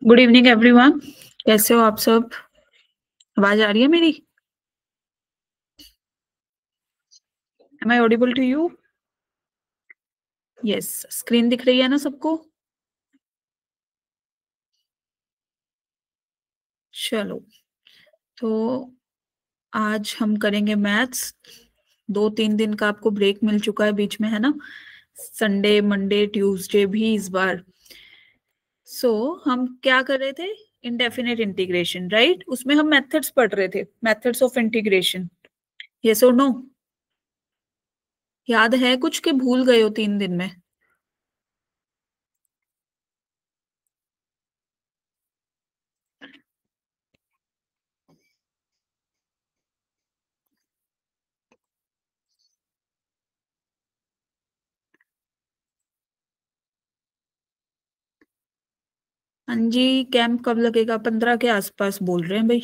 Good evening everyone. कैसे हो आप सब? आवाज आ रही है मेरी? Am I audible to you? Yes, screen दिख रही है ना सबको? चलो, तो आज हम करेंगे मैथ्स। 2-3 दिन का आपको ब्रेक मिल चुका है बीच में, है ना? संडे, मंडे, ट्यूसडे भी इस बार। हम क्या कर रहे थे? Indefinite integration, right? उसमें हम मेथड्स पढ़ रहे थे, मेथड्स ऑफ इंटीग्रेशन। यस और नो? याद है कुछ के भूल गए हो 3 दिन में? हाँ जी, कैंप कब लगेगा? 15 के आसपास बोल रहे हैं भाई।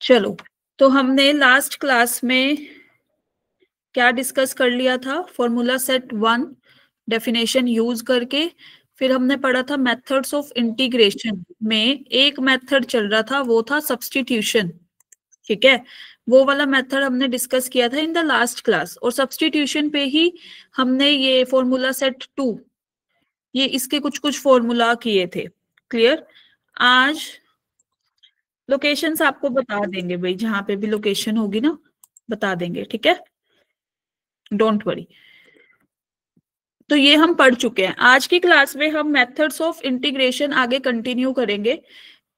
चलो, तो हमने लास्ट क्लास में क्या डिस्कस कर लिया था? फॉर्मूला सेट 1 डेफिनेशन यूज करके। फिर हमने पढ़ा था मेथड्स ऑफ इंटीग्रेशन में एक मेथड चल रहा था, वो था सब्स्टिट्यूशन। ठीक है, वो वाला मेथड हमने डिस्कस किया था इन द लास्ट क्लास, और सब्स्टिट्यूशन पे ही हमने ये फॉर्मूला सेट 2, ये इसके कुछ कुछ फॉर्मूला किए थे। क्लियर? आज लोकेशंस आपको बता देंगे भाई, जहां पे भी लोकेशन होगी ना बता देंगे, ठीक है? Don't worry. तो ये हम पढ़ चुके हैं। आज की क्लास में हम मेथड्स ऑफ इंटीग्रेशन आगे कंटिन्यू करेंगे,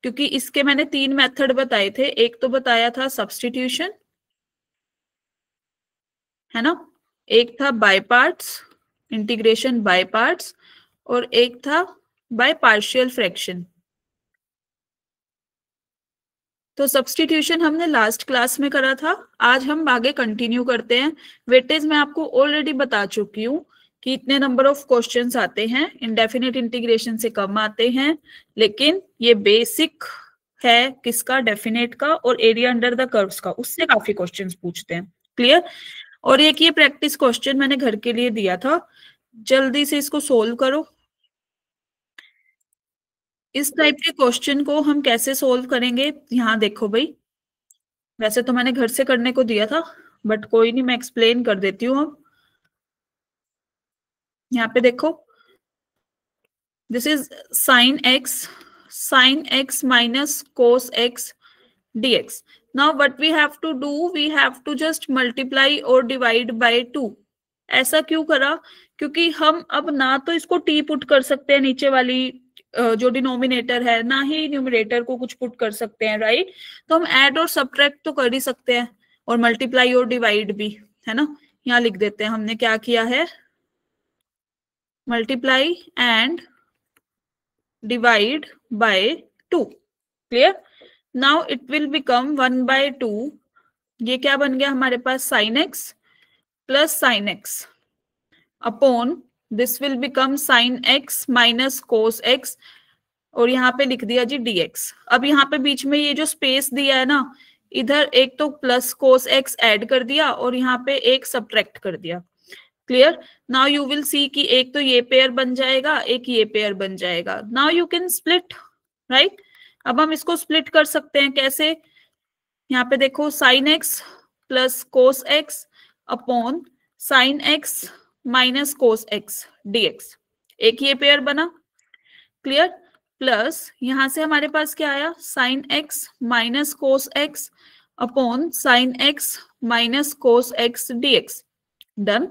क्योंकि इसके मैंने 3 मेथड बताए थे। एक तो बताया था सब्स्टिट्यूशन, है ना? एक था by parts, integration by parts, और एक था बाय पार्शियल फ्रैक्शन। तो सब्स्टिट्यूशन हमने लास्ट क्लास में करा था, आज हम आगे कंटिन्यू करते हैं। वेटेज मैं आपको ऑलरेडी बता चुकी हूँ कि इतने नंबर ऑफ क्वेश्चंस आते हैं, इंडेफिनिट इंटीग्रेशन से कम आते हैं, लेकिन ये बेसिक है किसका? डेफिनेट का, और एरिया अंडर द कर्व्स का, उससे काफी क्वेश्चंस पूछते हैं। क्लियर? और एक ये प्रैक्टिस क्वेश्चन मैंने घर के लिए दिया था, जल्दी से इसको सोल्व करो। इस टाइप के क्वेश्चन को हम कैसे सोल्व करेंगे, यहाँ देखो भाई। वैसे तो मैंने घर से करने को दिया था, बट कोई नहीं, मैं एक्सप्लेन कर देती हूँ अब। यहाँ पे देखो, this is sine x minus cos X dx. Now what we have to do, we have to just multiply और डिवाइड बाय 2। ऐसा क्यों करा? क्योंकि हम अब ना तो इसको t पुट कर सकते हैं नीचे वाली जो डिनोमिनेटर है, ना ही न्यूमरेटर को कुछ पुट कर सकते हैं, राइट? तो हम ऐड और सब्ट्रैक्ट तो कर ही सकते हैं, और मल्टीप्लाई और डिवाइड भी, है ना? यहाँ लिख देते हैं हमने क्या किया है, multiply and divide by 2। Clear? Now it will become 1/2। ये क्या बन गया हमारे पास? Sine x plus sine x upon, this will become sine x minus cos x, और यहाँ पे लिख दिया जी dx। अब यहाँ पे बीच में ये जो स्पेस दिया है ना, इधर एक तो प्लस कोस एक्स ऐड कर दिया, और यहाँ पे एक सब्ट्रैक्ट कर दिया। Clear? Now you will see कि एक तो ये पेयर बन जाएगा, एक ये पेयर बन जाएगा। Now you can split, right? अब हम इसको स्प्लिट कर सकते हैं कैसे? यहाँ पे देखो, sign x plus cos x upon sine x minus cos X dx। एक ये पेयर बना। क्लियर? प्लस यहां से हमारे पास क्या आया? Sine x minus cos x upon sine x minus cos X dx। Done.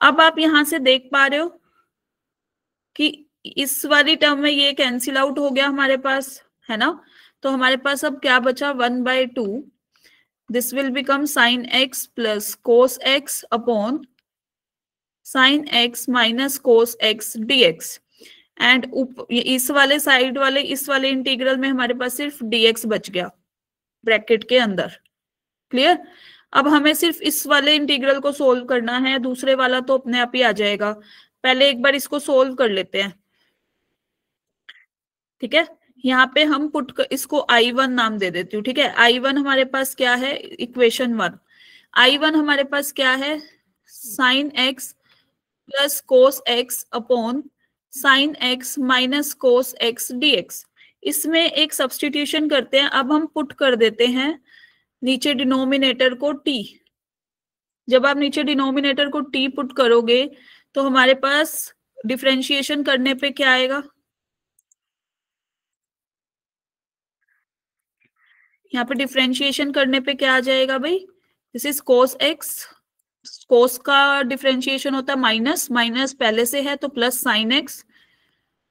अब आप यहां से देख पा रहे हो कि इस वाली टर्म में ये कैंसिल आउट हो गया हमारे पास, है ना? तो हमारे पास अब क्या बचा? 1/2। This will become sine x plus cos x upon sine x minus cos X dx। And इस वाले साइड वाले, इस वाले इंटीग्रल में हमारे पास सिर्फ dx बच गया ब्रैकेट के अंदर। क्लियर? अब हमें सिर्फ इस वाले इंटीग्रल को सोल्व करना है, दूसरे वाला तो अपने आप ही आ जाएगा। पहले एक बार इसको सोल्व कर लेते हैं, ठीक है? यहाँ पे हम इसको I1 नाम दे देती हूँ, ठीक है? I1 हमारे पास क्या है? इक्वेशन 1। I1 हमारे पास क्या है? Sine x plus cos x upon sine x minus cos X dx। इसमें एक सब्सटीट्यूशन करते हैं, अब हम पुट कर देते हैं नीचे डिनोमिनेटर को t। जब आप नीचे डिनोमिनेटर को t पुट करोगे तो हमारे पास डिफरेंशिएशन करने पे क्या आएगा, यहाँ पे डिफरेंशिएशन करने पे क्या आ जाएगा भाई, दिस इज कोस एक्स। कोस का डिफरेंशिएशन होता है माइनस, माइनस पहले से है तो plus sine x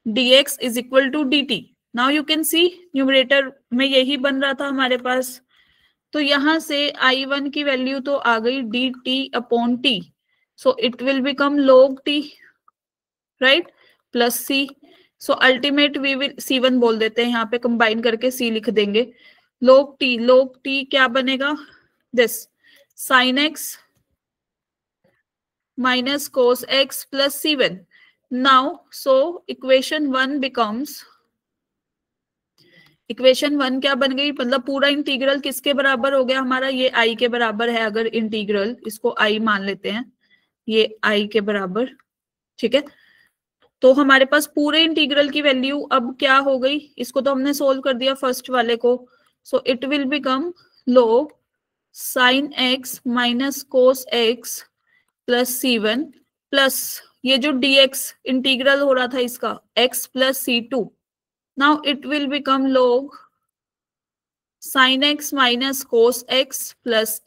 dx is equal to dt। Now you can see numerator में यही बन रहा था हमारे पास, तो यहां से I1 की वैल्यू तो आ गई dt upon t, so it will become log t, right, plus c। So ultimate we will c1 बोल देते हैं, यहाँ पे कंबाइन करके c लिख देंगे। log t क्या बनेगा, this sine x minus cos x plus c1। Now so equation one क्या बन गई, मतलब पूरा इंटीग्रल किसके बराबर हो गया हमारा, ये आई के बराबर है। अगर इंटीग्रल, इसको आई मान लेते हैं, ये आई के बराबर, ठीक है। तो हमारे पास पूरे इंटीग्रल की वैल्यू अब क्या हो गई, इसको तो हमने सोल्व कर दिया फर्स्ट वाले को, सो it will become log sine x minus cos x plus c1 plus ये जो dx इंटीग्रल हो रहा था इसका x plus c2। Now it will become log sine x minus cos x plus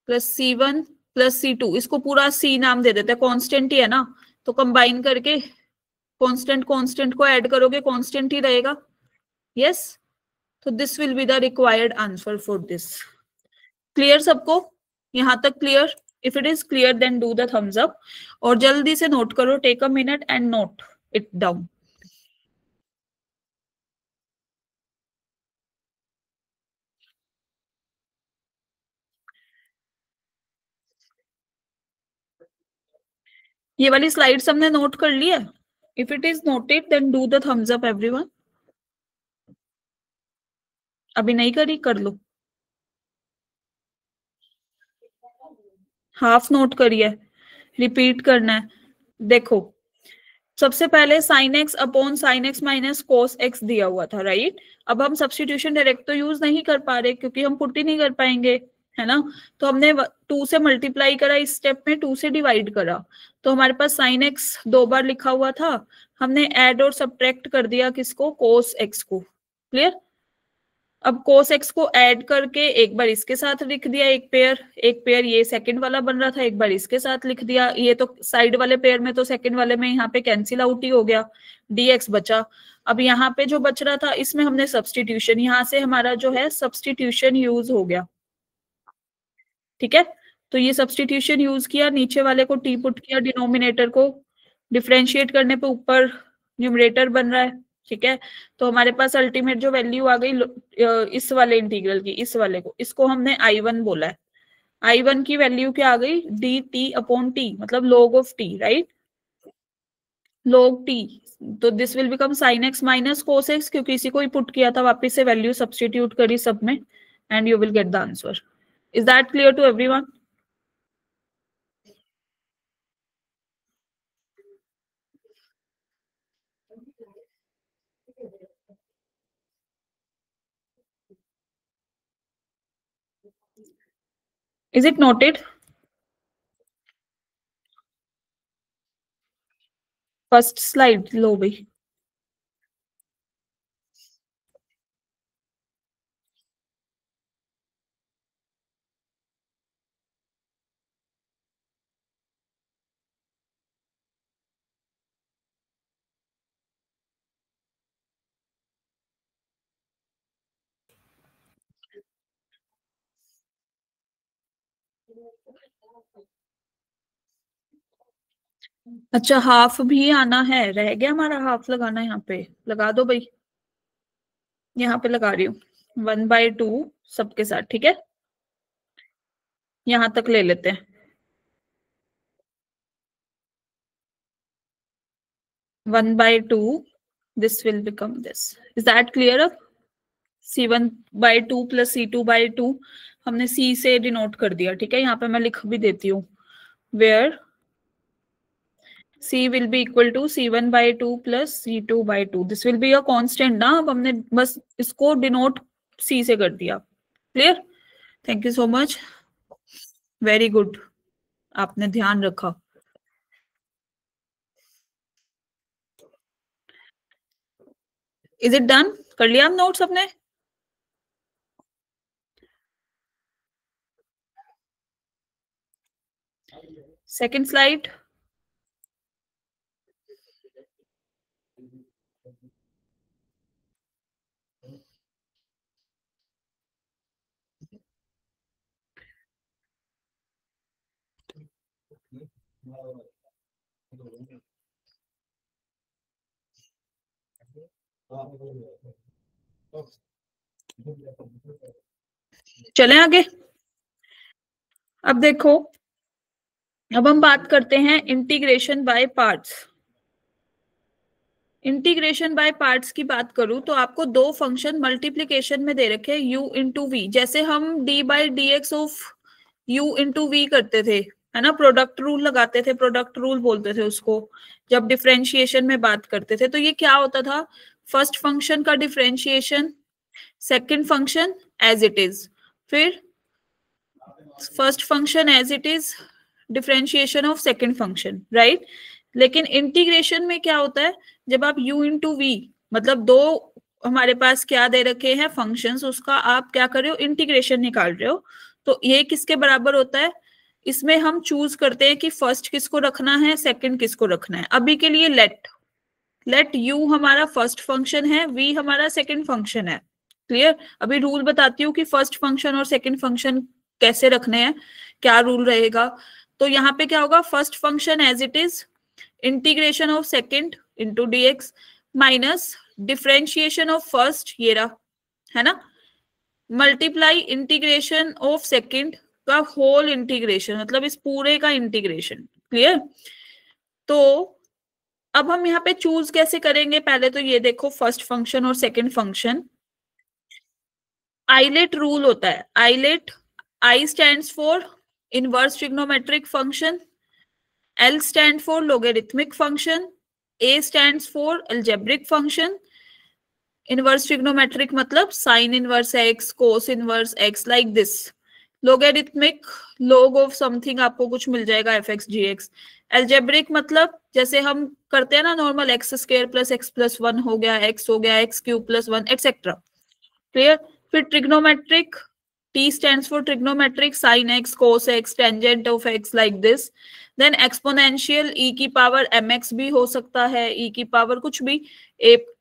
c1 plus c2। इसको पूरा c नाम दे देते हैं, कांस्टेंट ही है ना, तो कंबाइन करके कांस्टेंट कांस्टेंट को ऐड करोगे कांस्टेंट ही रहेगा। यस, तो this will be the required answer for this. Clear सबको, यहां तक clear? If it is clear then do the thumbs up, और जल्दी से नोट करो, take a minute and note it down. ये वाली स्लाइड्स हमने नोट कर लिया, if it is noted then do the thumbs up everyone. अभी नहीं करी, कर लो। हाफ नोट करिए, रिपीट करना है। देखो, सबसे पहले sign x upon sine x minus cos x दिया हुआ था, राइट। अब हम सब्सटीट्यूशन डायरेक्ट तो यूज नहीं कर पा रहे क्योंकि हम पुट ही नहीं कर पाएंगे, है ना। तो हमने 2 से मल्टीप्लाई करा, इस स्टेप में 2 से डिवाइड करा, तो हमारे पास साइन एक्स 2 बार लिखा हुआ था, हमने ऐड और सब्ट्रैक्ट कर दिया किसको, कोस एक्स को। क्लियर। अब कोस एक्स को ऐड करके एक बार इसके साथ लिख दिया, एक पेयर ये सेकंड वाला बन रहा था, एक बार इसके साथ लिख दिया। ये तो साइड वाले पेयर में तो सेकंड वाले में यहाँ पे कैंसिल आउट ही हो गया, dx बचा। अब यहाँ पे जो बच रहा था इसमें हमने सब्सटीट्यूशन, यहाँ से हमारा जो है सब्सटीट्यूशन यूज हो गया, ठीक है। तो ये सब्सटीट्यूशन यूज किया, नीचे वाले को टी पुट किया, डिनोमिनेटर को डिफ्रेंशिएट करने पे ऊपर न्यूमरेटर बन रहा है, ठीक है। तो हमारे पास अल्टीमेट जो वैल्यू आ गई इस वाले इंटीग्रल की, इस वाले को, इसको हमने I1 बोला है। I1 की वैल्यू क्या आ गई, डी टी अपॉन टी, मतलब log of t, right, log t. तो this will become sine x minus cos x, क्योंकि इसी को ही पुट किया था, वापस से वैल्यू सब्सटीट्यूट करी सब में, and you will get the answer. Is that clear to everyone? Is it noted? First slide लो भाई। अच्छा, हाफ भी आना है, रह गया हमारा हाफ लगाना, यहाँ पे लगा दो भाई, यहाँ पे लगा रही हूँ 1/2 सबके साथ, ठीक है। यहाँ तक ले लेते हैं, 1/2, this will become this. Is that clear? अब C1/2 प्लस C2/2 हमने C से डिनोट कर दिया, ठीक है। यहाँ पे मैं लिख भी देती हूँ, where C will be equal to C1 by 2 plus C2 by 2. This will be a constant ना. अब हमने बस इसको डिनोट C से कर दिया. Clear? Thank you so much. Very good, आपने ध्यान रखा. Is it done? कर लिया हम नोट्स अपने? Second slide. चलें आगे. अब देखो, अब हम बात करते हैं integration by parts. Integration by parts की बात करूं तो आपको दो फंक्शन मल्टीप्लीकेशन में दे रखे हैं u इंटू वी. जैसे हम d by D x of u into V करते थे, है ना, प्रोडक्ट रूल लगाते थे, प्रोडक्ट रूल बोलते थे उसको जब डिफरेंशिएशन में बात करते थे. तो ये क्या होता था? फर्स्ट फंक्शन का differentiation, second function as it is, फिर first function as it is, differentiation of second function, right. लेकिन इंटीग्रेशन में क्या होता है? जब आप u इंटू वी, मतलब दो हमारे पास क्या दे रखे हैं फंक्शंस, उसका आप क्या कर रहे हो? इंटीग्रेशन निकाल रहे हो. तो ये किसके बराबर होता है? इसमें हम चूज करते हैं कि फर्स्ट किसको रखना है, सेकंड किसको रखना है. अभी के लिए लेट u हमारा फर्स्ट फंक्शन है, v हमारा सेकंड फंक्शन है. क्लियर? अभी रूल बताती हूँ कि फर्स्ट फंक्शन और सेकंड फंक्शन कैसे रखने हैं, क्या रूल रहेगा. तो यहाँ पे क्या होगा? First function as it is, integration of second into dx minus differentiation of first, ये रहा, है ना, मल्टीप्लाई इंटीग्रेशन ऑफ सेकंड का होल इंटीग्रेशन, मतलब इस पूरे का इंटीग्रेशन. क्लियर? तो अब हम यहाँ पे चूज कैसे करेंगे? पहले तो ये देखो, फर्स्ट फंक्शन और सेकंड फंक्शन, आइलेट रूल होता है. ILATE, I stands for inverse trigonometric function, L stand for logarithmic function, A stands for algebraic function. Inverse trigonometric मतलब sin inverse x, cos inverse x, like this. Logarithmic, log of something आपको कुछ मिल जाएगा fx gx. Algebraic मतलब जैसे हम करते हैं ना normal, x square plus x plus one हो गया, एक्स हो गया, x cube plus one, etcetera. Clear? फिर trigonometric, T stands for trigonometric, sin x, cos x, tangent of x, like this. Then exponential, e की power mx भी हो सकता है, e की पावर कुछ भी,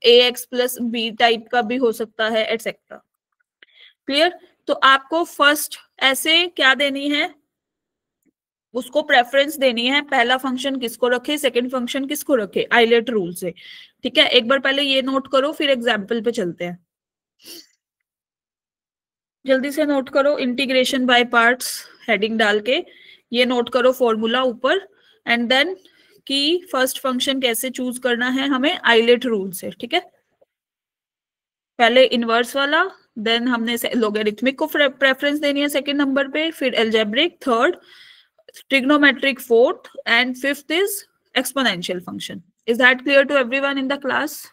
ax प्लस b टाइप का भी हो सकता है, एटसेट्रा. क्लियर? तो आपको फर्स्ट ऐसे क्या देनी है, उसको प्रेफरेंस देनी है, पहला फंक्शन किसको रखे, सेकंड फंक्शन किसको रखे, आइलेट रूल से. ठीक है, एक बार पहले ये नोट करो, फिर एग्जाम्पल पे चलते हैं. जल्दी से नोट करो, इंटीग्रेशन बाय पार्ट्स हेडिंग डाल के ये नोट करो फॉर्मूला ऊपर, एंड देन कि फर्स्ट फंक्शन कैसे चूज करना है हमें आइलेट रूल से. ठीक है, पहले इनवर्स वाला, देन हमने लोगरिथमिक को प्रेफरेंस देनी है सेकंड नंबर पे, फिर algebraic third, trigonometric fourth, and fifth is exponential function. Is that clear to everyone in the class?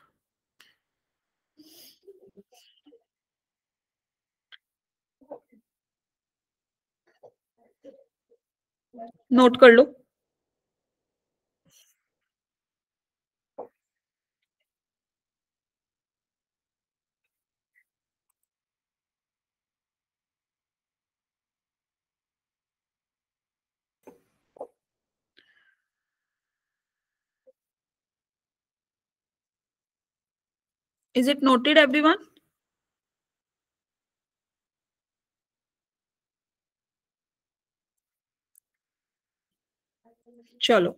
Note कर लो. Is it noted everyone? चलो,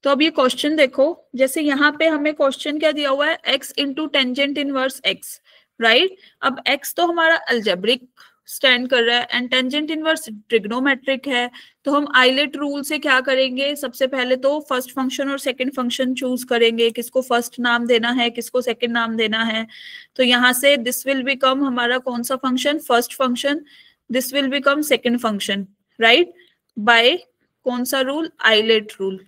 तो अब ये क्वेश्चन देखो, जैसे यहाँ पे हमें क्वेश्चन क्या दिया हुआ है, x into tangent inverse x, right. अब x तो हमारा अल्जेब्रिक स्टैंड कर रहा है एंड टेंजेंट इनवर्स ट्रिग्नोमेट्रिक है. तो हम आइलेट रूल से क्या करेंगे, सबसे पहले तो फर्स्ट फंक्शन और सेकंड फंक्शन चूज करेंगे, किसको फर्स्ट नाम देना है, किसको सेकंड नाम देना है. तो यहाँ से दिस विल बिकम हमारा कौन सा फंक्शन, first function, this will become second function, right, by कौन सा रूल, आइलेट रूल.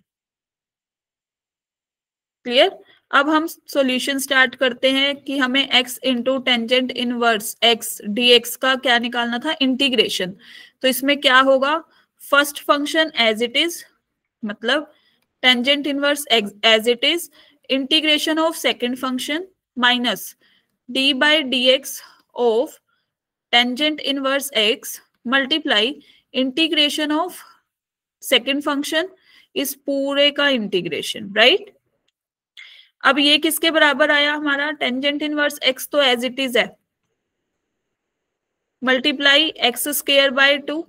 क्लियर। अब हम सॉल्यूशन स्टार्ट करते हैं कि हमें x into tangent inverse x dx का क्या निकालना था, इंटीग्रेशन। तो इसमें क्या होगा, first function as it is, मतलब tangent inverse as it is, integration of second function minus d by D x of tangent inverse x multiply integration of second function, इस पूरे का इंटीग्रेशन, राइट। अब ये किसके बराबर आया हमारा, टेंजेंट इनवर्स x तो एज इट इज है, मल्टीप्लाई एक्स स्क्वायर बाय 2,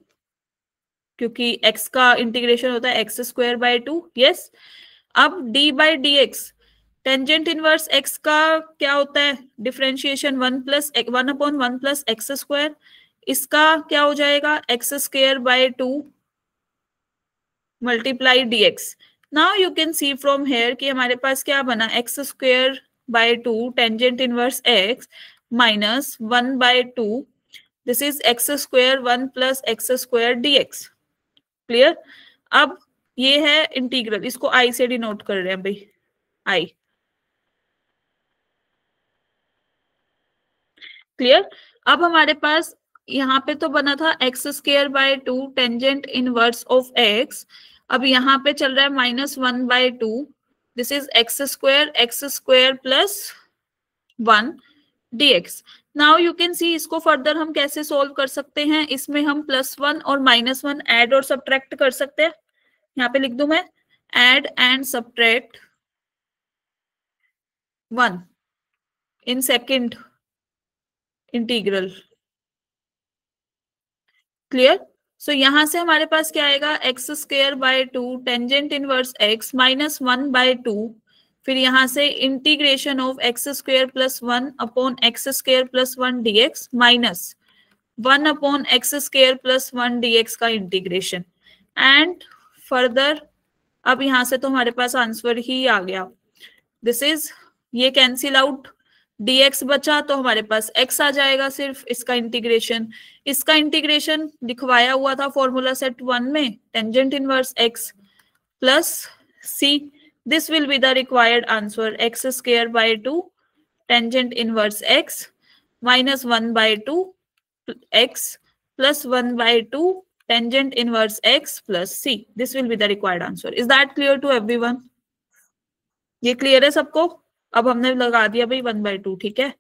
क्योंकि x का इंटीग्रेशन होता है एक्स स्क्वायर बाय 2, यस। अब d by D x, tangent inverse x का क्या होता है, डिफरेंशिएशन 1/1 + x², इसका क्या हो जाएगा, x square by 2 multiply dx। Now you can see from here कि हमारे पास क्या बना, x square by 2 tangent inverse x minus 1/2, this is x square 1 + x² dx। Clear. अब ये है इंटीग्रल, इसको आई से डिनोट कर रहे हैं भाई, आई। क्लियर। अब हमारे पास यहाँ पे तो बना था x square by 2 tangent inverse of x, अब यहाँ पे चल रहा है -1/2, this is x² plus 1 dx। Now you can see, इसको फर्दर हम कैसे सोल्व कर सकते हैं, इसमें हम +1 और -1 ऐड और सब्ट्रैक्ट कर सकते हैं। यहाँ पे लिख दूं मैं, add and subtract 1 in second integral. Clear. So यहां से हमारे पास क्या आएगा, x square by 2 tangent inverse x -1/2, फिर यहां से integration of x² + 1 upon x² + 1 dx minus 1 upon x² + 1 dx का इंटीग्रेशन एंड फर्दर। अब यहां से तो हमारे पास आंसर ही आ गया, दिस इज, ये कैंसिल आउट, dx बचा तो हमारे पास x आ जाएगा सिर्फ, इसका इंटीग्रेशन लिखवाया हुआ था फॉर्मूला सेट 1 में, tangent inverse x plus c, this will be the required answer, x² by 2 tangent inverse x minus 1/2 x plus 1/2 tangent inverse x plus c, this will be the required answer. Is that clear to everyone? ये clear है सबको? अब हमने लगा दिया भाई 1/2, ठीक है,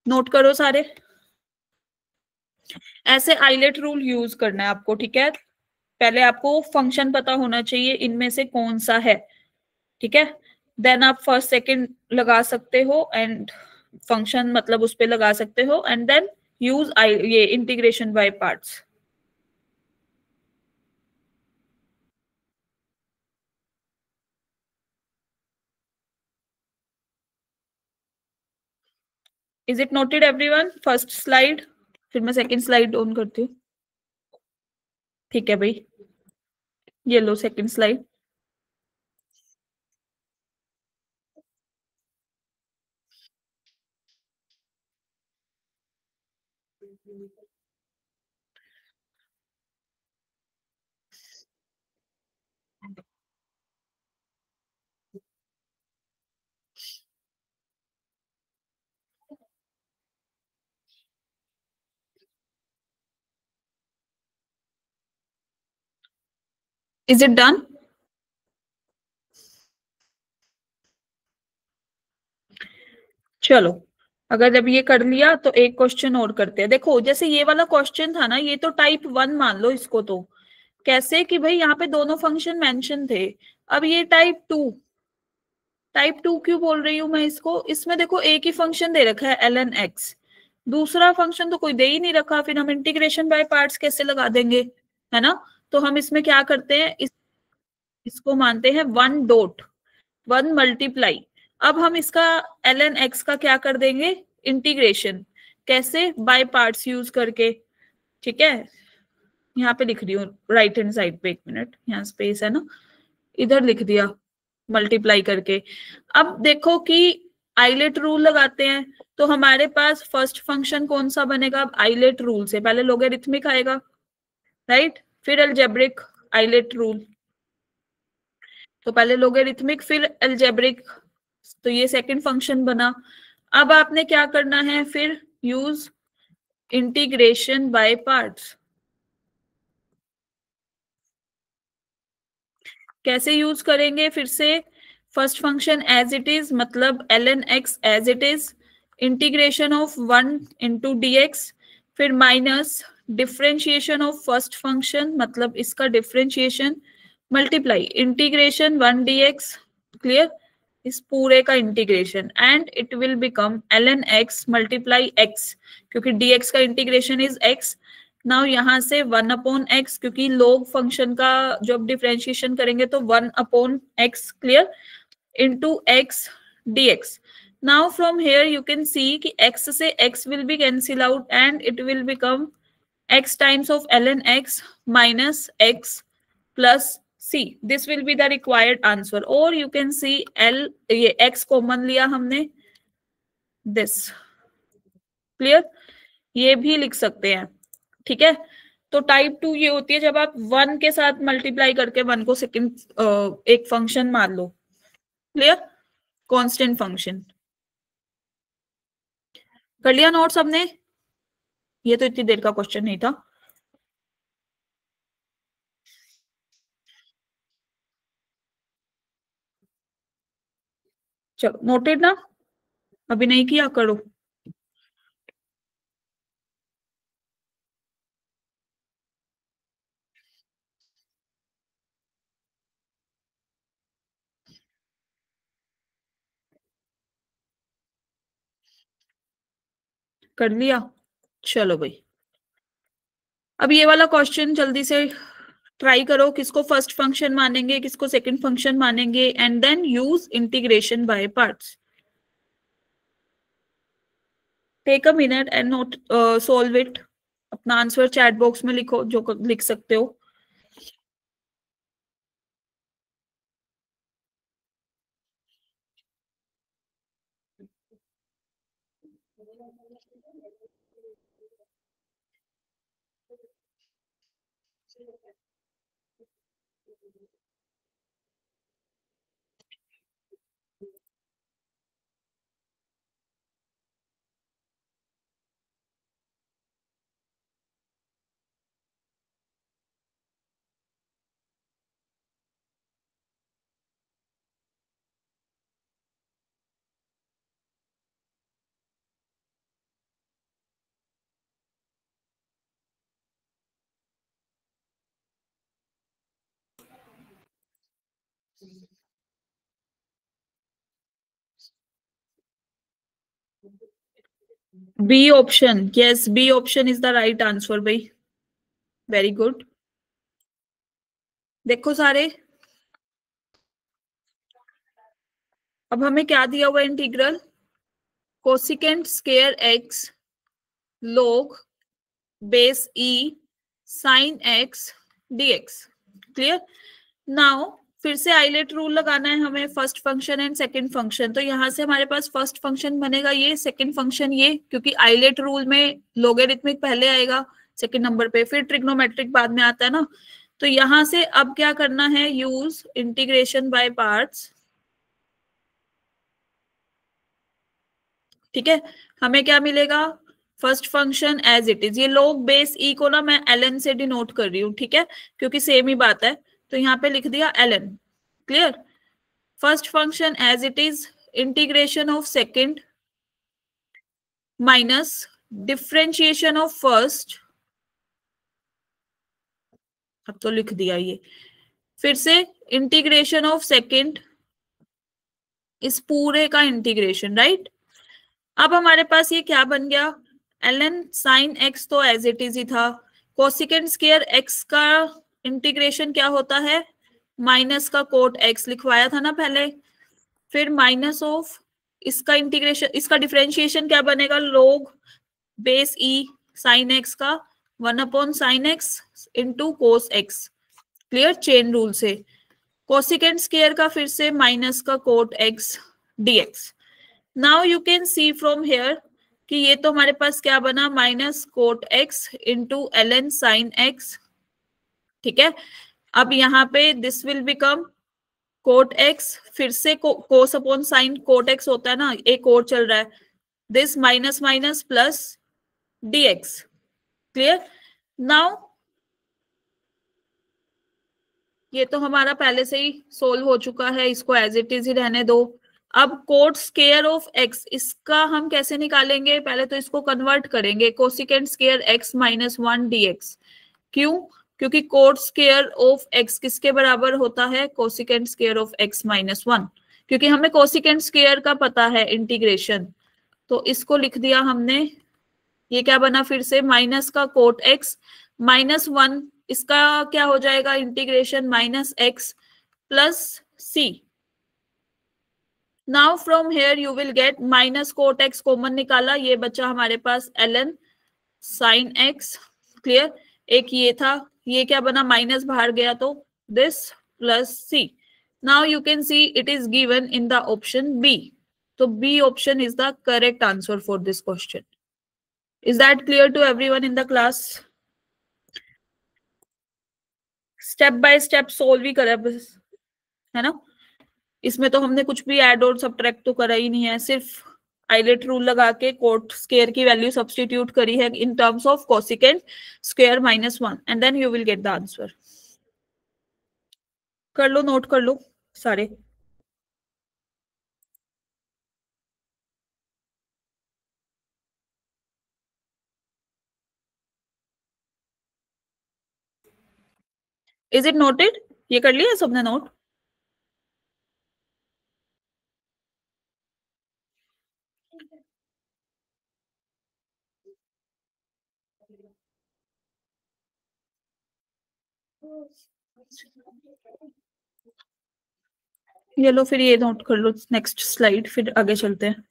नोट करो सारे। ऐसे आइलेट रूल यूज करना है आपको, ठीक है। पहले आपको फंक्शन पता होना चाहिए इनमें से कौन सा है, ठीक है, देन आप फर्स्ट सेकंड लगा सकते हो एंड फंक्शन मतलब उस पे लगा सकते हो एंड देन यूज ये integration by parts. Is it noted everyone? First slide, फिर मैं सेकंड स्लाइड ऑन करती हूँ, ठीक है भाई, ये लो second slide. Is it done? चलो, अगर जब ये कर लिया तो एक क्वेश्चन और करते हैं। देखो जैसे ये वाला क्वेश्चन था ना, ये तो टाइप 1 मान लो इसको, तो कैसे कि भाई यहाँ पे दोनों फंक्शन मेंशन थे। अब ये टाइप टू क्यों बोल रही हूँ मैं इसको, इसमें देखो एक ही फंक्शन दे रखा है ln x, दूसरा फंक्शन तो कोई दे ही नहीं रखा, फिर हम इंटीग्रेशन बाय पार्ट्स कैसे लगा देंगे, है ना। तो हम इसमें क्या करते हैं, इसको मानते हैं 1 मल्टीप्लाई। अब हम इसका ln x का क्या कर देंगे, इंटीग्रेशन, कैसे, बाय पार्ट्स यूज करके, ठीक है। यहाँ पे लिख रही हूँ राइट हैंड साइड पे, एक मिनट, यहाँ स्पेस है ना, इधर लिख दिया मल्टीप्लाई करके। अब देखो कि आइलेट रूल लगाते हैं, तो हमारे पास फर्स्ट फंक्शन कौन सा बनेगा, आइलेट रूल से पहले लोगरिथमिक आएगा, राइट, फिर अलजेब्रिक आइलेट रूल, तो पहले लोगरिथमिक फिर अलजेब्रिक, तो ये सेकंड फंक्शन बना। अब आपने क्या करना है, फिर यूज इंटीग्रेशन बाय पार्ट्स। कैसे यूज करेंगे, फिर से first function as it is, मतलब ln x as it is, integration of 1 into d x, फिर minus differentiation of first function, मतलब इसका differentiation, multiply integration 1 d x, clear, इस पूरे का integration, and it will become ln x multiply x, क्योंकि dx का integration is x। Now यहाँ से 1/x, क्योंकि log फंक्शन का जब डिफरेंशिएशन करेंगे तो 1/x, clear, into x dx. Now from here you can see कि x से x will be cancel out and it will become x times of ln x minus x plus c. This will be the required answer. Or you can see l, ये x common लिया हमने, this, clear, ये भी लिख सकते हैं, ठीक है। तो टाइप 2 ये होती है जब आप 1 के साथ मल्टीप्लाई करके 1 को सेकंड एक फंक्शन मान लो, क्लियर, कांस्टेंट फंक्शन। कर लिया नोट सबने? ये तो इतनी देर का क्वेश्चन नहीं था। चलो नोटेड ना, अभी नहीं किया करो। कर लिया, चलो भाई। अब ये वाला क्वेश्चन जल्दी से ट्राई करो, किसको फर्स्ट फंक्शन मानेंगे, किसको सेकंड फंक्शन मानेंगे, and then use integration by parts. Take a minute and note solve it. अपना आंसर चैट बॉक्स में लिखो जो लिख सकते हो। B option, yes, B option is the right answer भाई, वेरी गुड। देखो सारे, अब हमें क्या दिया हुआ integral, cosecant square x log base e sine x d x, clear. Now फिर से आइलेट रूल लगाना है हमें, first function and second function. तो यहाँ से हमारे पास फर्स्ट फंक्शन बनेगा ये, सेकंड फंक्शन ये, क्योंकि आइलेट रूल में लोगरिथमिक पहले आएगा सेकंड नंबर पे, फिर ट्रिग्नोमेट्रिक बाद में आता है ना। तो यहाँ से अब क्या करना है, यूज इंटीग्रेशन बाय पार्ट्स, ठीक है। हमें क्या मिलेगा, first function as it is, ये log बेस ई को ना मैं ln से डिनोट कर रही हूँ, ठीक है, क्योंकि सेम ही बात है, तो यहाँ पे लिख दिया ln, clear. First function as it is, integration of second minus differentiation of first, अब तो लिख दिया ये, फिर से इंटीग्रेशन ऑफ सेकंड, इस पूरे का इंटीग्रेशन, राइट। अब हमारे पास ये क्या बन गया, ln साइन x तो एज इट इज ही था, कोसिकेंट स्क्वायर x का इंटीग्रेशन क्या होता है, माइनस का कोट x लिखवाया था ना पहले, फिर माइनस ऑफ इसका इंटीग्रेशन, इसका डिफरेंशिएशन क्या बनेगा, log बेस e साइन x का 1/sin x into cos x, clear, chain rule से। कोसिकेंट स्क्वायर का फिर से माइनस का cot x dx। Now you can see from here कि ये तो हमारे पास क्या बना, minus cot x into ln sine x, ठीक है। अब यहाँ पे this will become cot X, फिर से कोस अपॉन साइन कोट एक्स होता है ना, एक और चल रहा है, this minus minus plus dx। Clear? Now ये तो हमारा पहले से ही सोल्व हो चुका है, इसको एज इट इज ही रहने दो। अब कोट स्केयर ऑफ एक्स, इसका हम कैसे निकालेंगे? पहले तो इसको कन्वर्ट करेंगे, cosecant square x minus 1 dx। क्यों? क्योंकि कोट स्केयर ऑफ एक्स किसके बराबर होता है? Cosecant square of x minus 1। क्योंकि हमें कोसिकेंट स्केयर का पता है इंटीग्रेशन, तो इसको लिख दिया हमने। ये क्या बना फिर से? माइनस का कोट एक्स माइनस 1, इसका क्या हो जाएगा? Integration minus X plus C. Now from here you will get minus cot X common निकाला, ये बचा हमारे पास ln साइन एक्स। क्लियर? एक ये था, ये क्या बना? माइनस बाहर गया तो this plus C. Now you can see it is given in the option B, तो B option is the correct answer for this question. Is that clear to everyone in the class? Step by step solve ही करा बस, है ना? इसमें तो हमने कुछ भी ऐड और सब्ट्रैक्ट तो करा ही नहीं है, सिर्फ आइलेट रूल लगा के कोट स्क्वायर की वैल्यू सब्स्टिट्यूट करी है in terms of cosecant square minus 1 and then you will get the answer. कर लो, नोट कर लो सारे। Is it noted? ये कर लिया सबने नोट? ये लो, फिर ये नोट कर लो, नेक्स्ट स्लाइड, फिर आगे चलते हैं।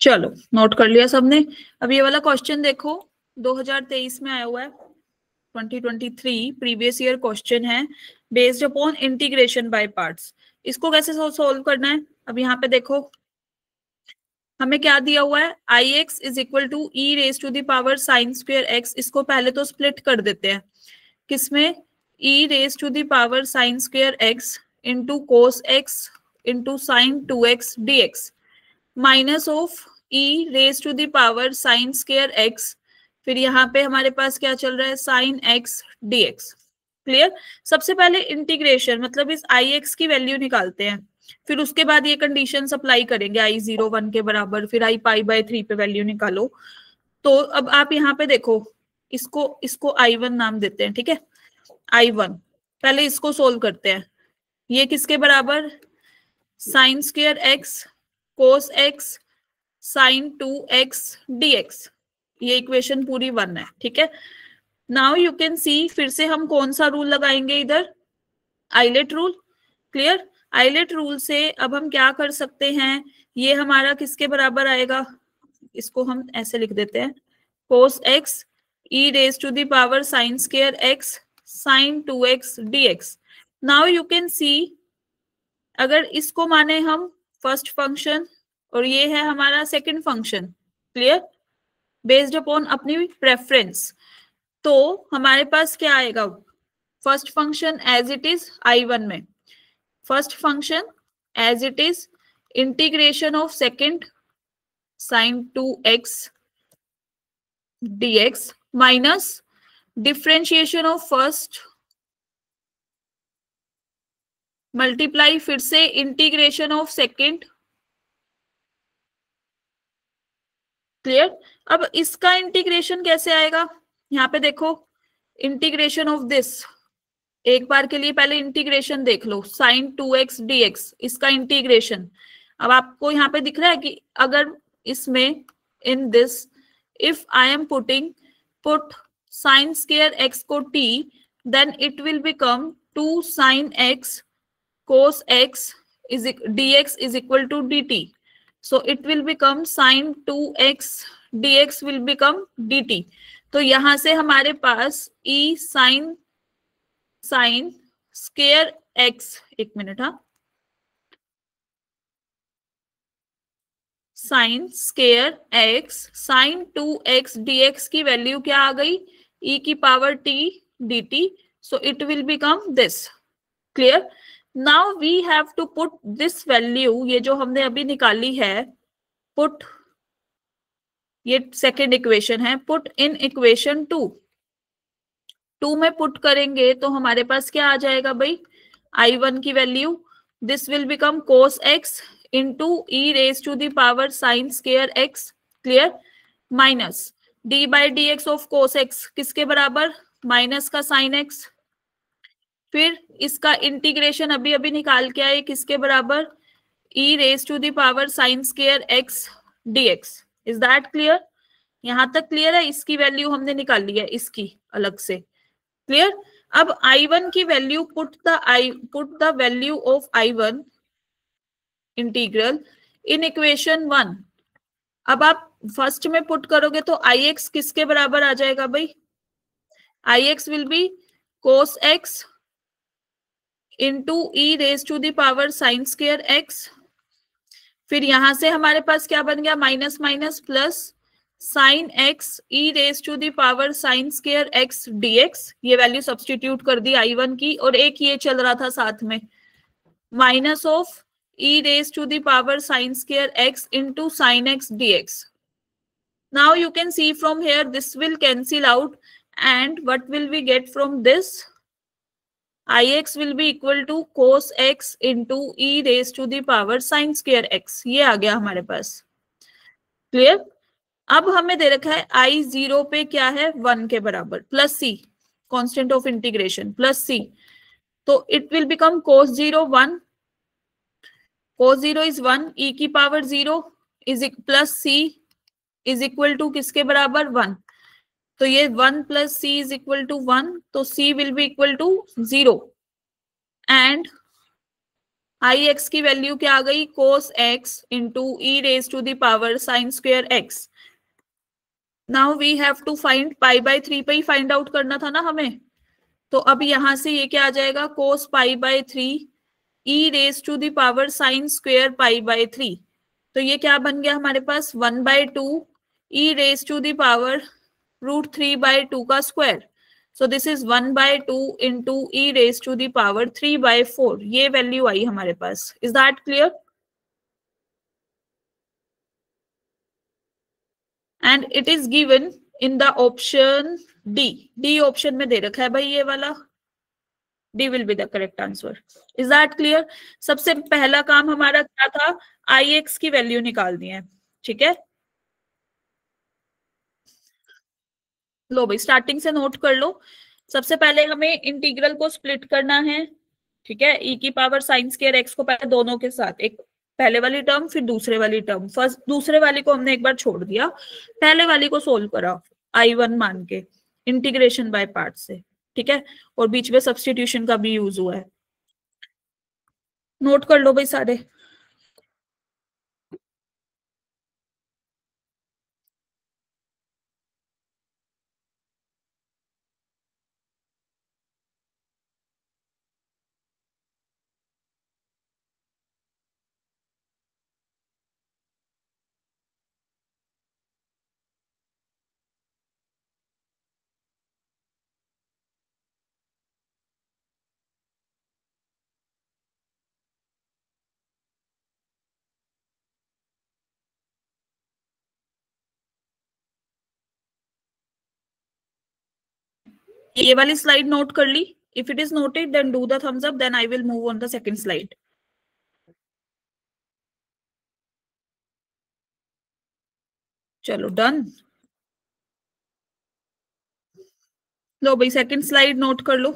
चलो, नोट कर लिया सबने। अब ये वाला क्वेश्चन देखो, 2023 में आया हुआ है, 2023 प्रीवियस ईयर क्वेश्चन है, based upon integration by parts. इसको कैसे सोल्व करना है? अब यहाँ पे देखो, हमें क्या दिया हुआ है? I x is equal to e raise to the power sine square x. इसको पहले तो स्प्लिट कर देते हैं, किसमें? E raise to the power sine square x into cos x into sine 2x dx minus of E raise to the power sine square x, फिर यहाँ पे हमारे पास क्या चल रहा है? Sine x dx। क्लियर? सबसे पहले इंटीग्रेशन, मतलब इस आई एक्स की वैल्यू निकालते हैं, फिर उसके बाद ये कंडीशन अप्लाई करेंगे, आई 0 1 के बराबर, फिर आई पाई बाय 3 पे वैल्यू निकालो। तो अब आप यहाँ पे देखो, इसको इसको I1 नाम देते हैं, ठीक है? I1 पहले इसको सोल्व करते हैं। ये किसके बराबर? Sine square X cos X sine 2x dx। ये इक्वेशन पूरी 1 है, ठीक है? नाउ यू कैन सी, फिर से हम कौन सा रूल लगाएंगे इधर? ILATE rule. Clear? ILATE rule से अब हम क्या कर सकते हैं? ये हमारा किसके बराबर आएगा? इसको हम ऐसे लिख देते हैं, cos X E raise to the power sine square X sine 2x dx। Now you can see, अगर इसको माने हम फर्स्ट फंक्शन और ये है हमारा second function, clear, based upon अपनी प्रेफरेंस, तो हमारे पास क्या आएगा? First function as it is I1 में, first function as it is, integration of second sin 2x dx minus differentiation of first multiply फिर से इंटीग्रेशन ऑफ सेकेंड। क्लियर। अब इसका इंटीग्रेशन कैसे आएगा, यहाँ पे देखो, इंटीग्रेशन ऑफ दिस, एक बार के लिए पहले इंटीग्रेशन देख लो, साइन 2x dx, इसका इंटीग्रेशन। अब आपको यहाँ पे दिख रहा है कि अगर इसमें in this if I am put sine square x को t, then it will become 2 sine x cos x is dx is equal to dt. So it will become sin 2x dx will become dt. तो यहां से हमारे पास e sin square x, एक minute, हाँ, sine square x sine 2x dx की value क्या आ गई, e की power t dt. So it will become this. Clear? Now we have to put this value, ये जो हमने अभी निकाली है, पुट, ये सेकेंड इक्वेशन है, पुट इन इक्वेशन 2 में पुट करेंगे तो हमारे पास क्या आ जाएगा भाई, I1 की value, this will become cos x into E raise to the power sine square x. Clear? Minus D by D x of cos X किसके बराबर, माइनस का साइन x. फिर इसका इंटीग्रेशन अभी अभी निकाल के आए, किसके बराबर, e raise to the power sine square x dx. Is that clear? यहां तक क्लियर है? इसकी वैल्यू हमने निकाल ली है, इसकी अलग से. क्लियर? अब I1 की value, put the value of I1 integral in equation 1. अब आप फर्स्ट में पुट करोगे तो Ix किसके बराबर आ जाएगा भाई, Ix will be cos x into E raise to the power sine square x. फिर यहां से हमारे पास क्या बन गया, minus minus plus sine X E raise to the power sine square X dx. ये वैल्यू सब्सटीट्यूट कर दी I1 की, और एक ये चल रहा था साथ में, minus of E raise to the power sine square x into sine x dx. Now you can see from here this will cancel out, and what will we get from this, Ix will be equal to cos x into e raised to the power sin square x. ये आ गया हमारे पास. Clear? अब हमें दे रखा है I0 पे क्या है, 1 के बराबर, plus c, constant of integration, plus c. तो it will become cos 0 1, cos 0 is 1, e की power 0 is plus c is equal to किसके बराबर, 1. तो ये 1 plus c is equal to 1, तो c will be equal to 0. And Ix की value क्या आ गई, cos x into E raise to the power sine square x. Now we have to find pi by 3 पे ही find out करना था ना हमें. तो अब यहां से ये क्या आ जाएगा, cos pi by 3 e raise to the power sine square pi by 3. तो ये क्या बन गया हमारे पास, 1/2 e raise to the power √3/2 का square. So this is 1/2 into E raise to the power 3/4. ये वैल्यू आई हमारे पास. Is that clear? And it is given in the option D. D option में दे रखा है भाई ये वाला, D will be the correct answer. Is that clear? सबसे पहला काम हमारा क्या था, Ix की वैल्यू निकालनी है. ठीक है, लो भाई स्टार्टिंग से नोट कर लो. सबसे पहले हमें इंटीग्रल को स्प्लिट करना है. ठीक है, e की पावर साइन स्क्वायर x को पहले दोनों के साथ, एक पहले वाली टर्म फिर दूसरे वाली टर्म. फर्स्ट दूसरे वाली को हमने एक बार छोड़ दिया, पहले वाली को सोल्व करा I1 मान के, इंटीग्रेशन बाय पार्ट से. ठीक है, और बीच में सब्स्टिट्यूशन का भी यूज हुआ है. नोट कर लो भाई सारे. ये वाली स्लाइड नोट कर ली? If it is noted then do the thumbs up, then I will move on the second slide. चलो डन. लो भाई सेकंड स्लाइड नोट कर लो.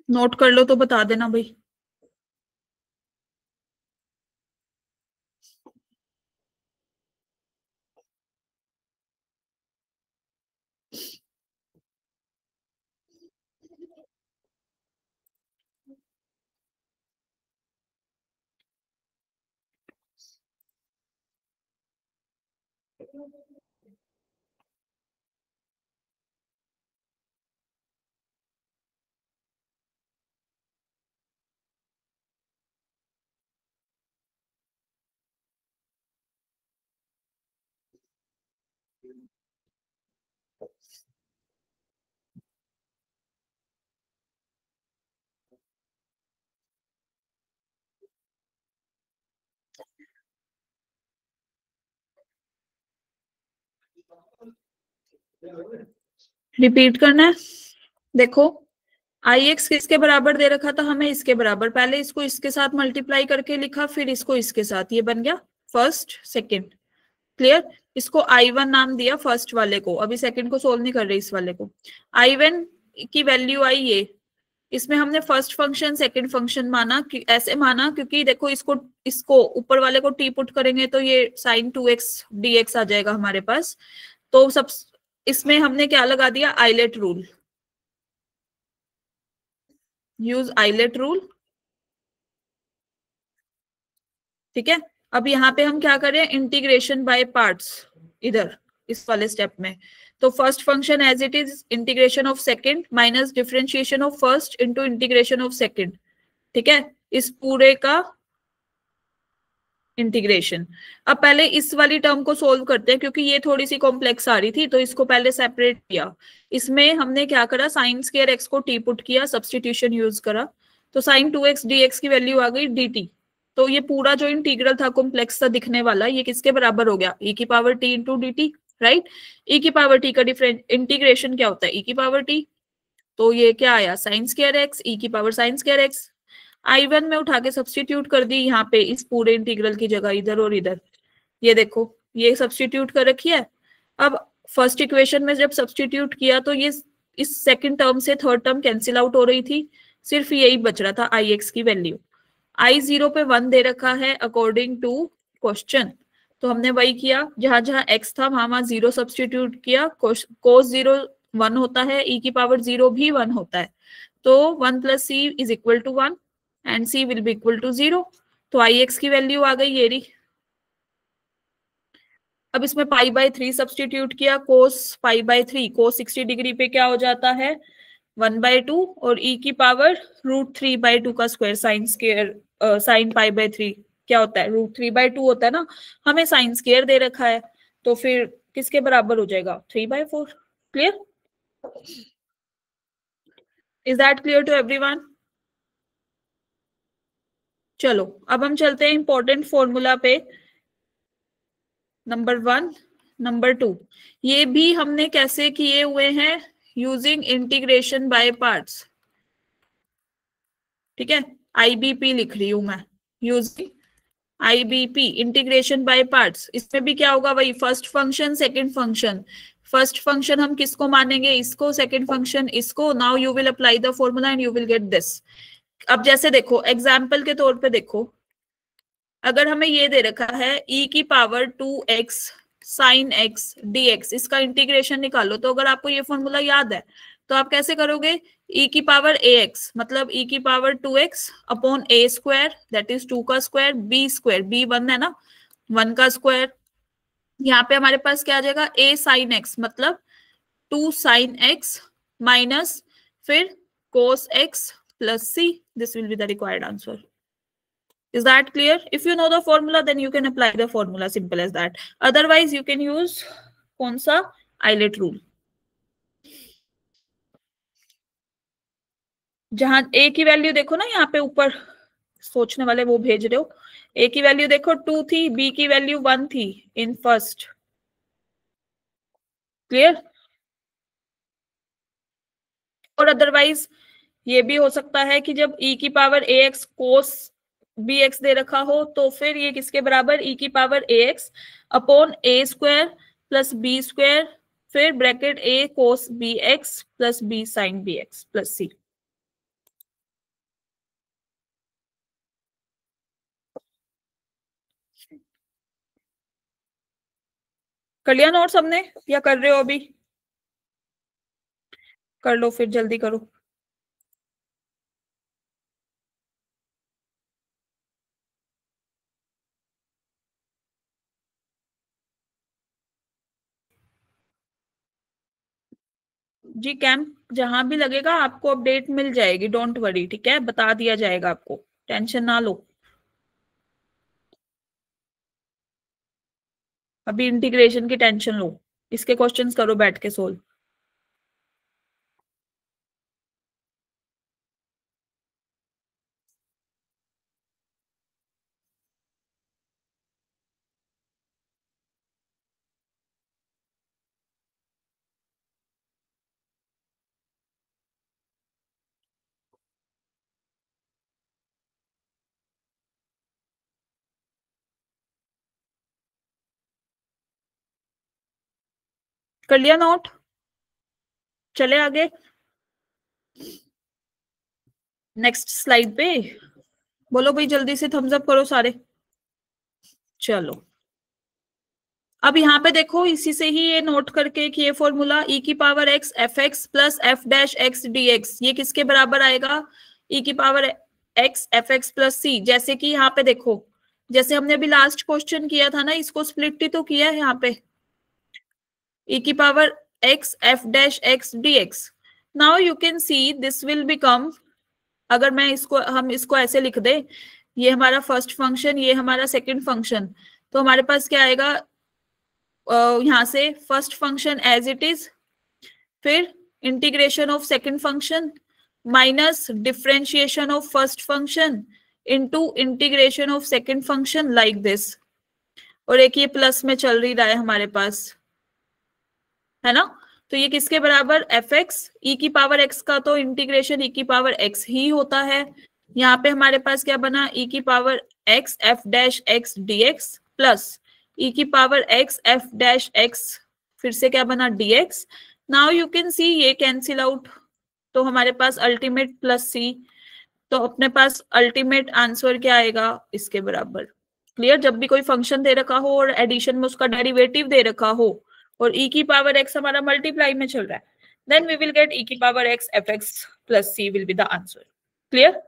नोट कर लो तो बता देना भाई. रिपीट करना है. देखो आई एक्स किसके बराबर दे रखा था हमें? इसके बराबर. पहले इसको इसके साथ मल्टीप्लाई करके लिखा, फिर इसको इसके साथ. ये बन गया फर्स्ट सेकंड. क्लियर? इसको I1 नाम दिया फर्स्ट वाले को. अभी सेकंड को सोल्व नहीं कर रही इस वाले को. I1 की वैल्यू आई ये. इसमें हमने फर्स्ट फंक्शन सेकंड फंक्शन माना, ऐसे माना क्योंकि देखो इसको इसको ऊपर वाले को टी पुट करेंगे तो ये sin 2x dx आ जाएगा हमारे पास. तो सब इसमें हमने क्या लगा दिया? ILATE rule. Use ILATE rule. ठीक है. अब यहाँ पे हम क्या करें? Integration by parts. इधर इस वाले स्टेप में तो first function as it is integration of second minus differentiation of first into integration of second. ठीक है. इस पूरे का इंटीग्रेशन. अब पहले इस वाली टर्म को सोल्व करते हैं क्योंकि ये थोड़ी सी कॉम्प्लेक्स आ रही थी, तो इसको पहले सेपरेट किया. इसमें हमने क्या करा? साइन स्क्वायर एक्स को टी पुट किया, सब्सटीट्यूशन यूज करा, तो साइन 2x dx की वैल्यू आ गई dt. तो ये पूरा जो इंटीग्रल था कॉम्प्लेक्स सा दिखने वाला, ये किसके बराबर हो गया? e की power t into D T. Right? e की पावर t का डिफरेंट इंटीग्रेशन क्या होता है? e की पावर t. तो ये क्या आया? साइन स्क्वायर एक्स e की power sine square x. I1 में उठा के सब्सटीट्यूट कर दी यहाँ पे इस पूरे इंटीग्रल की जगह, इधर और इधर. ये देखो ये सब्सटीट्यूट कर रखी है. अब फर्स्ट इक्वेशन में जब सब्सटीट्यूट किया तो ये इस सेकंड टर्म से थर्ड टर्म कैंसिल आउट हो रही थी. सिर्फ यही बच रहा था आई एक्स की वैल्यू. I0 पे 1 दे रखा है अकॉर्डिंग टू क्वेश्चन. तो हमने वही किया, जहां जहां x था वहां वहां 0 सब्सटीट्यूट किया. कोस 0 1 होता है, e की पावर 0 भी 1 होता है. तो 1 plus c is equal to 1 and c will be equal to 0. तो आई एक्स की वैल्यू आ गई ये रही. अब इसमें पाई बाय 3 सब्सटीट्यूट किया. कोस पाई बाय 3 कोस 60 डिग्री पे क्या हो जाता है? 1/2 और e की पावर √3/2 का square. Sine square sine pi by 3 क्या होता है? √3/2 होता है ना. हमें साइन स्क्वायर दे रखा है तो फिर किसके बराबर हो जाएगा? 3/4. Clear? Is that clear to everyone? चलो अब हम चलते हैं इंपॉर्टेंट फॉर्मूला पे. नंबर 1 नंबर 2 ये भी हमने कैसे किए हुए हैं? Using integration by parts. ठीक है. आईबीपी लिख रही हूं मैं. Using IBP integration by parts. इसमें भी क्या होगा? वही first function second function. First function हम किसको मानेंगे? इसको. सेकंड फंक्शन इसको. Now you will apply the formula and you will get this. अब जैसे देखो एग्जाम्पल के तौर पे देखो, अगर हमें ये दे रखा है e की power 2x sine x dx, इसका इंटीग्रेशन निकालो. तो अगर आपको ये फॉर्मूला याद है तो आप कैसे करोगे? e की पावर ax मतलब e की power 2x upon a square that is 2 का स्क्वायर, b स्क्वायर b 1 है ना, 1 का स्क्वायर. यहाँ पे हमारे पास क्या आ जाएगा? a साइन x मतलब 2 साइन x माइनस फिर कोस x plus c. This will be the required answer. Is that clear? If you know the formula, then you can apply the formula. Simple as that. Otherwise, you can use कौन सा Eilert rule. जहां a की value देखो ना, यहाँ पे ऊपर सोचने वाले वो भेज रहे हो, a की वैल्यू देखो 2 थी, b की वैल्यू 1 थी इन फर्स्ट. क्लियर? और अदरवाइज ये भी हो सकता है कि जब e की पावर ax cos bx दे रखा हो, तो फिर ये किसके बराबर, e की power ax upon a square plus b square, फिर bracket a cos bx plus b sin bx plus c. कर लिया नोट सबने या कर रहे हो अभी? कर लो फिर, जल्दी करो. जी कैंप जहां भी लगेगा आपको अपडेट मिल जाएगी, डोंट वरी. ठीक है, बता दिया जाएगा आपको, टेंशन ना लो. अभी इंटीग्रेशन की टेंशन लो, इसके क्वेश्चंस करो बैठ के सोल्व. कर लिया नोट? चले आगे नेक्स्ट स्लाइड पे. बोलो भाई, जल्दी से थम्स अप करो सारे. चलो अब यहाँ पे देखो, इसी से ही ये नोट करके कि ये फॉर्मूला e की power x f x plus f dash x d x, ये किसके बराबर आएगा, e की power x f x plus c. जैसे कि यहाँ पे देखो, जैसे हमने अभी लास्ट क्वेश्चन किया था ना, इसको स्प्लिट ही तो किया है यहाँ पे, e की power x F dash x d x. Now you can C this will become, अगर मैं इसको, हम इसको ऐसे लिख दे, ये हमारा फर्स्ट फंक्शन, ये हमारा सेकंड फंक्शन, तो हमारे पास क्या आएगा, यहां से first function as it is, फिर integration of second function minus differentiation of first function into integration of second function like this. और एक ये प्लस में चल रही रहा है हमारे पास, है ना. तो ये किसके बराबर, एफ एक्स ई की पावर एक्स का तो इंटीग्रेशन ई की पावर एक्स ही होता है. यहाँ पे हमारे पास क्या बना, ई की power x f dash x d x plus e की power x f dash x, फिर से क्या बना, d x. Now you can see ये कैंसिल आउट, तो हमारे पास अल्टीमेट प्लस सी, तो अपने पास अल्टीमेट आंसर क्या आएगा, इसके बराबर. क्लियर? जब भी कोई फंक्शन दे रखा हो और एडिशन में उसका डेरिवेटिव दे रखा हो और e की पावर x हमारा मल्टीप्लाई में चल रहा है, then we will get e की power x f x plus c will be the answer. Clear?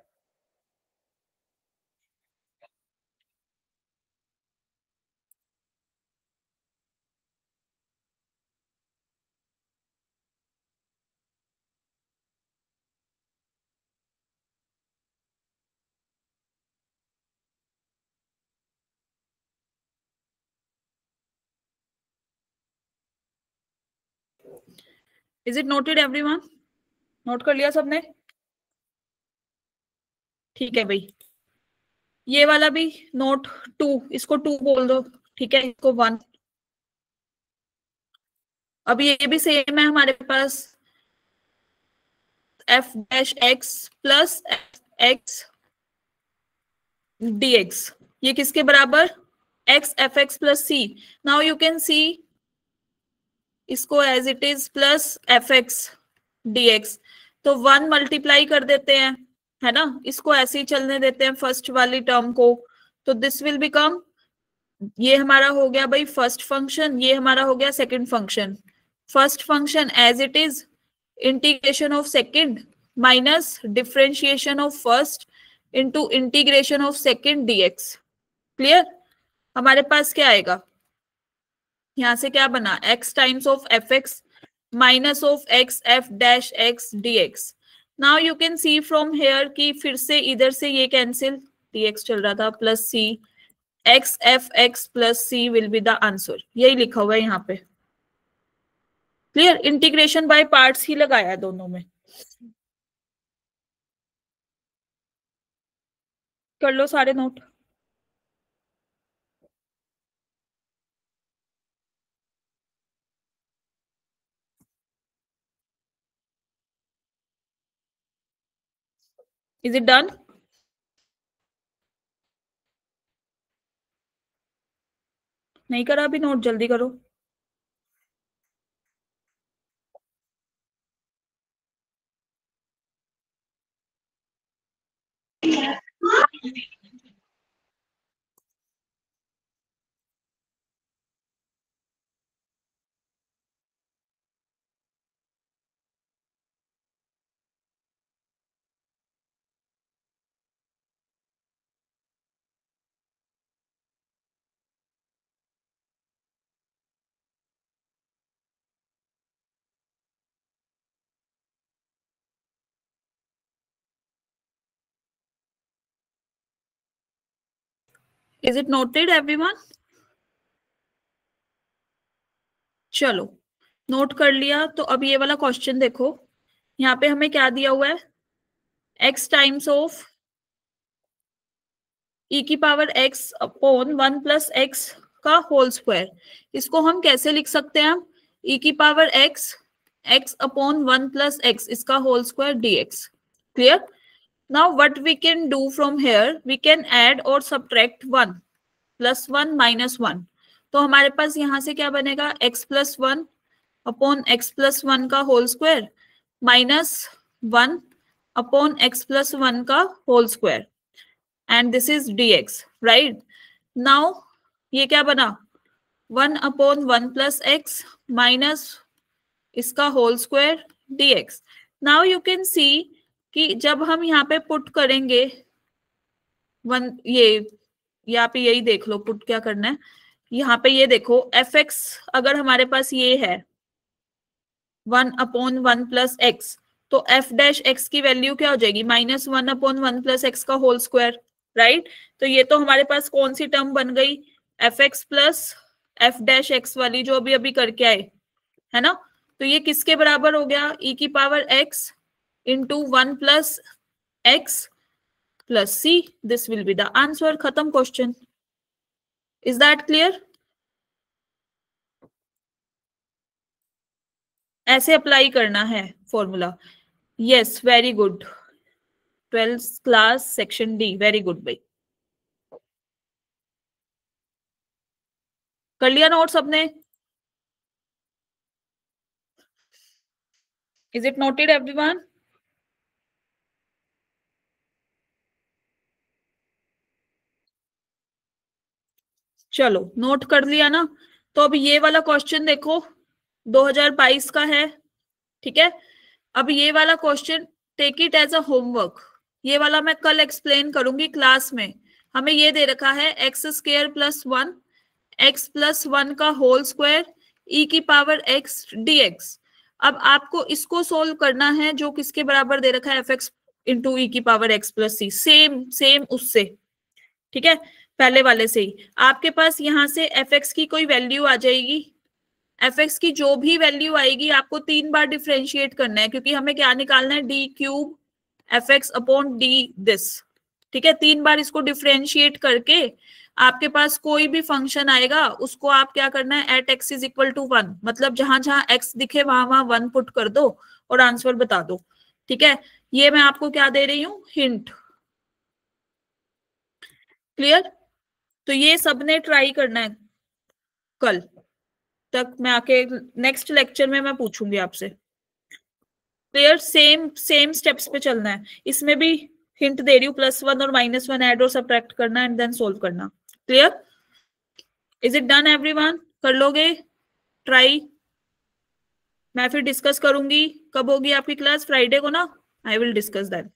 Is it noted everyone? Note कर लिया सबने? ठीक है भाई, ये वाला भी नोट 2, इसको 2 बोल दो. ठीक है, इसको 1. अब ये भी सेम है हमारे पास, f dash x plus x d x, ये किसके बराबर, x f x plus C. Now you can see इसको as it is plus f x d x, तो 1 मल्टीप्लाई कर देते हैं, है ना. इसको ऐसे ही चलने देते हैं फर्स्ट वाली टर्म को, तो दिस विल बिकम, ये हमारा हो गया भाई फर्स्ट फंक्शन, ये हमारा हो गया second function. First function as it is integration of second minus differentiation of first into integration of second dx. Clear? हमारे पास क्या आएगा, यहां से क्या बना, x times of f x minus of x f dash x d x. Now you can see from here कि फिर से इधर से ये कैंसिल, dx चल रहा था plus c, x f x plus c will be the answer, यही लिखा हुआ है यहाँ पे। क्लियर, इंटीग्रेशन बाय पार्ट्स ही लगाया दोनों में। कर लो सारे नोट। Is it done? नहीं करा अभी नोट, जल्दी करो। Is it noted everyone? चलो नोट कर लिया तो अब ये वाला क्वेश्चन देखो, यहाँ पे हमें क्या दिया हुआ है, x टाइम्स ऑफ e की power x upon 1 plus x का होल स्क्वायर। इसको हम कैसे लिख सकते हैं, हम e की power x upon 1 plus x इसका whole square dx। Clear? Now what we can do from here, we can add और सब्ट्रैक्ट 1 प्लस 1 माइनस 1। तो हमारे पास यहाँ से क्या बनेगा, x plus 1 upon x plus 1 का whole square minus 1 upon x plus 1 का whole square, and this is dx, right? Now ये क्या बना, 1 अपॉन 1 प्लस एक्स माइनस इसका whole square dx। Now you can see कि जब हम यहाँ पे पुट करेंगे वन, ये यहाँ पे यही देख लो पुट क्या करना है, यहाँ पे ये देखो fx अगर हमारे पास ये है 1 अपॉन 1 प्लस एक्स, तो एफ डैश एक्स की वैल्यू क्या हो जाएगी, माइनस 1 अपॉन 1 प्लस एक्स का होल स्क्वायर, राइट? तो ये तो हमारे पास कौन सी टर्म बन गई, F x plus f dash x वाली जो अभी अभी करके आए, है ना? तो ये किसके बराबर हो गया, e की power x into 1 plus x plus c, this will be the answer. खत्म क्वेश्चन। Is that clear? ऐसे अप्लाई करना है formula. Yes, very good, 12th class section D, very good भाई। कर लिया नोट सबने? Is it noted everyone? चलो note कर लिया ना, तो अब ये वाला क्वेश्चन देखो 2022 का है, ठीक है? अब ये वाला question take it as a homework, ये वाला मैं कल एक्सप्लेन करूंगी क्लास में। हमें ये दे रखा है x square plus 1 x plus 1 का होल स्क्वायर ई की पावर एक्स dx। अब आपको इसको सोल्व करना है, जो किसके बराबर दे रखा है, एफ एक्स इंटू ई की पावर एक्स प्लस सी, सेम सेम उससे, ठीक है? पहले वाले से ही आपके पास यहाँ से एफ एक्स की कोई वैल्यू आ जाएगी, एफ एक्स की जो भी वैल्यू आएगी आपको 3 बार डिफ्रेंशिएट करना है, क्योंकि हमें क्या निकालना है, D cube F x upon D this, ठीक है? 3 बार इसको डिफ्रेंशिएट करके आपके पास कोई भी फंक्शन आएगा उसको आप क्या करना है, at x is equal to 1, मतलब जहां जहां एक्स दिखे वहां वहां 1 पुट कर दो और आंसर बता दो, ठीक है? ये मैं आपको क्या दे रही हूँ, हिंट। क्लियर? तो ये सबने ट्राई करना है, कल तक मैं आके नेक्स्ट लेक्चर में मैं पूछूंगी आपसे। क्लियर? सेम सेम स्टेप्स पे चलना है, इसमें भी हिंट दे रही हूँ, +1 और -1 ऐड और सब्ट्रैक्ट करना एंड देन सोल्व करना। Clear? Is it done everyone? कर लोगे ट्राई? मैं फिर डिस्कस करूंगी, कब होगी आपकी क्लास, फ्राइडे को ना, I will discuss that.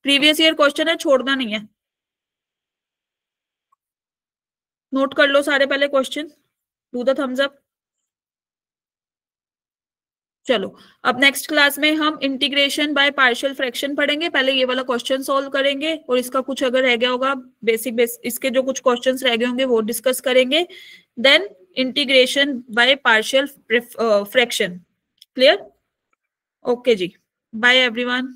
Previous year question है, छोड़ना नहीं है। नोट कर लो सारे पहले question, do the thumbs up. चलो अब नेक्स्ट क्लास में हम इंटीग्रेशन बाय पार्शियल फ्रैक्शन पढ़ेंगे। पहले ये वाला क्वेश्चन सॉल्व करेंगे और इसका कुछ अगर रह गया होगा बेसिक इसके जो कुछ क्वेश्चंस रह गए होंगे वो डिस्कस करेंगे। Then integration by partial fraction. Clear? Okay जी, बाय एवरीवन।